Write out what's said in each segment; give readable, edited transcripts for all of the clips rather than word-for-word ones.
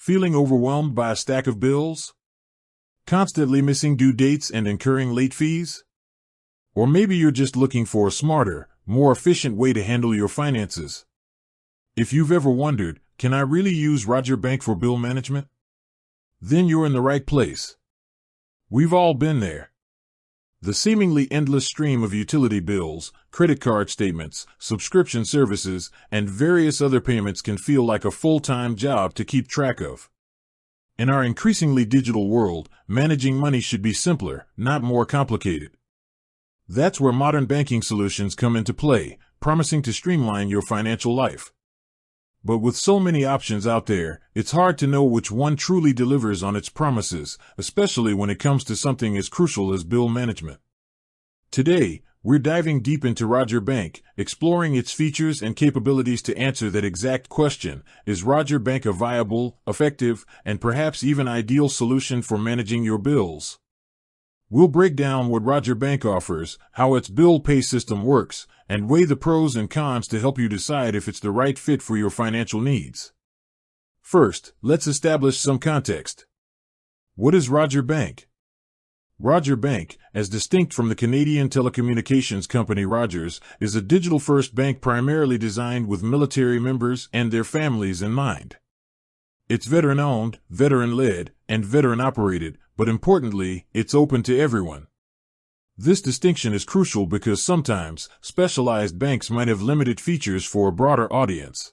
Feeling overwhelmed by a stack of bills? Constantly missing due dates and incurring late fees? Or maybe you're just looking for a smarter, more efficient way to handle your finances. If you've ever wondered, can I really use Roger Bank for bill management? Then you're in the right place. We've all been there. The seemingly endless stream of utility bills, credit card statements, subscription services, and various other payments can feel like a full-time job to keep track of. In our increasingly digital world, managing money should be simpler, not more complicated. That's where modern banking solutions come into play, promising to streamline your financial life. But with so many options out there, it's hard to know which one truly delivers on its promises, especially when it comes to something as crucial as bill management. Today, we're diving deep into Roger Bank, exploring its features and capabilities to answer that exact question: is Roger Bank a viable, effective, and perhaps even ideal solution for managing your bills? We'll break down what Roger Bank offers, how its bill pay system works, and weigh the pros and cons to help you decide if it's the right fit for your financial needs. First, let's establish some context. What is Roger Bank? Roger Bank, as distinct from the Canadian telecommunications company Rogers, is a digital-first bank primarily designed with military members and their families in mind. It's veteran-owned, veteran-led, and veteran-operated, but importantly, it's open to everyone. This distinction is crucial because sometimes specialized banks might have limited features for a broader audience.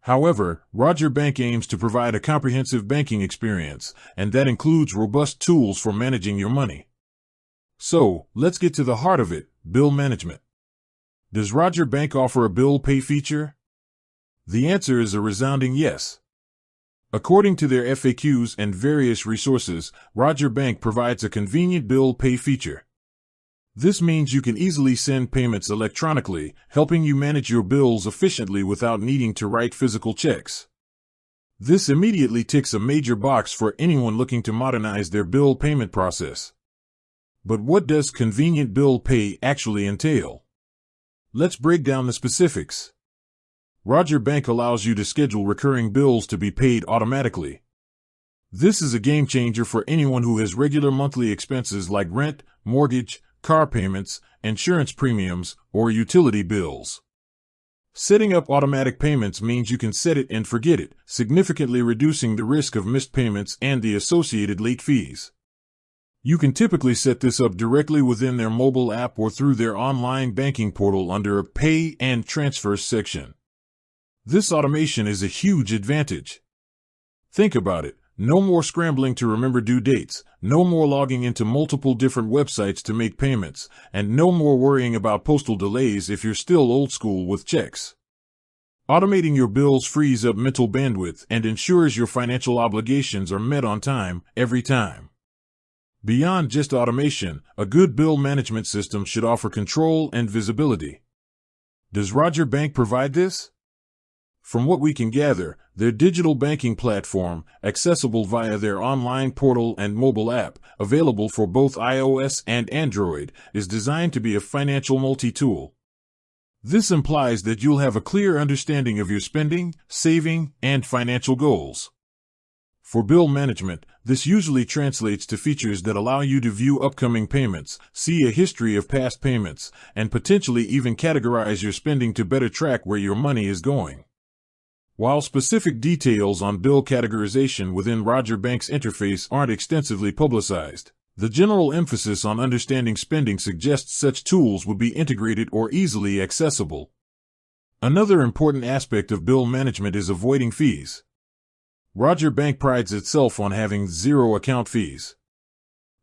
However, Roger Bank aims to provide a comprehensive banking experience, and that includes robust tools for managing your money. So, let's get to the heart of it: bill management. Does Roger Bank offer a bill pay feature? The answer is a resounding yes. According to their FAQs and various resources, Roger Bank provides a convenient bill pay feature. This means you can easily send payments electronically, helping you manage your bills efficiently without needing to write physical checks. This immediately ticks a major box for anyone looking to modernize their bill payment process. But what does convenient bill pay actually entail? Let's break down the specifics. Roger Bank allows you to schedule recurring bills to be paid automatically. This is a game changer for anyone who has regular monthly expenses like rent, mortgage, car payments, insurance premiums, or utility bills. Setting up automatic payments means you can set it and forget it, significantly reducing the risk of missed payments and the associated late fees. You can typically set this up directly within their mobile app or through their online banking portal under a Pay and Transfers section. This automation is a huge advantage. Think about it. No more scrambling to remember due dates, no more logging into multiple different websites to make payments, and no more worrying about postal delays if you're still old school with checks. Automating your bills frees up mental bandwidth and ensures your financial obligations are met on time, every time. Beyond just automation, a good bill management system should offer control and visibility. Does Roger Bank provide this? From what we can gather, their digital banking platform, accessible via their online portal and mobile app, available for both iOS and Android, is designed to be a financial multi-tool. This implies that you'll have a clear understanding of your spending, saving, and financial goals. For bill management, this usually translates to features that allow you to view upcoming payments, see a history of past payments, and potentially even categorize your spending to better track where your money is going. While specific details on bill categorization within Roger Bank's interface aren't extensively publicized, the general emphasis on understanding spending suggests such tools would be integrated or easily accessible. Another important aspect of bill management is avoiding fees. Roger Bank prides itself on having zero account fees.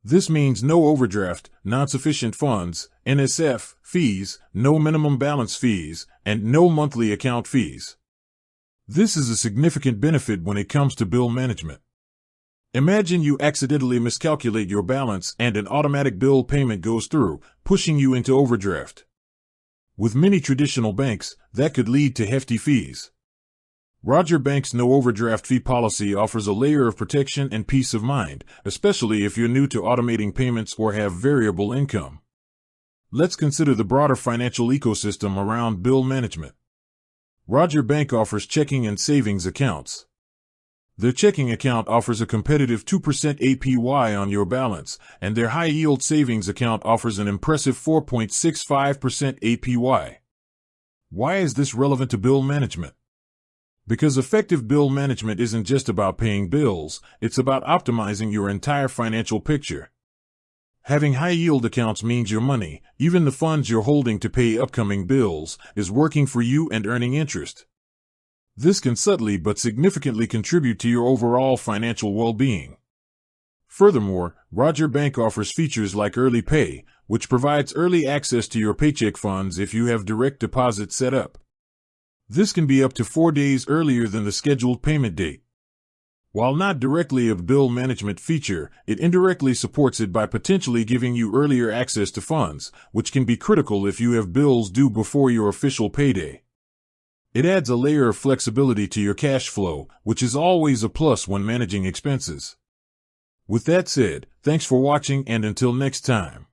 This means no overdraft, non-sufficient funds, NSF fees, no minimum balance fees, and no monthly account fees. This is a significant benefit when it comes to bill management. Imagine you accidentally miscalculate your balance and an automatic bill payment goes through, pushing you into overdraft. With many traditional banks, that could lead to hefty fees. Roger Bank's no overdraft fee policy offers a layer of protection and peace of mind, especially if you're new to automating payments or have variable income. Let's consider the broader financial ecosystem around bill management. Roger Bank offers checking and savings accounts. Their checking account offers a competitive 2% APY on your balance, and their high-yield savings account offers an impressive 4.65% APY. Why is this relevant to bill management? Because effective bill management isn't just about paying bills, it's about optimizing your entire financial picture. Having high-yield accounts means your money, even the funds you're holding to pay upcoming bills, is working for you and earning interest. This can subtly but significantly contribute to your overall financial well-being. Furthermore, Roger Bank offers features like Early Pay, which provides early access to your paycheck funds if you have direct deposit set up. This can be up to 4 days earlier than the scheduled payment date. While not directly a bill management feature, it indirectly supports it by potentially giving you earlier access to funds, which can be critical if you have bills due before your official payday. It adds a layer of flexibility to your cash flow, which is always a plus when managing expenses. With that said, thanks for watching, and until next time.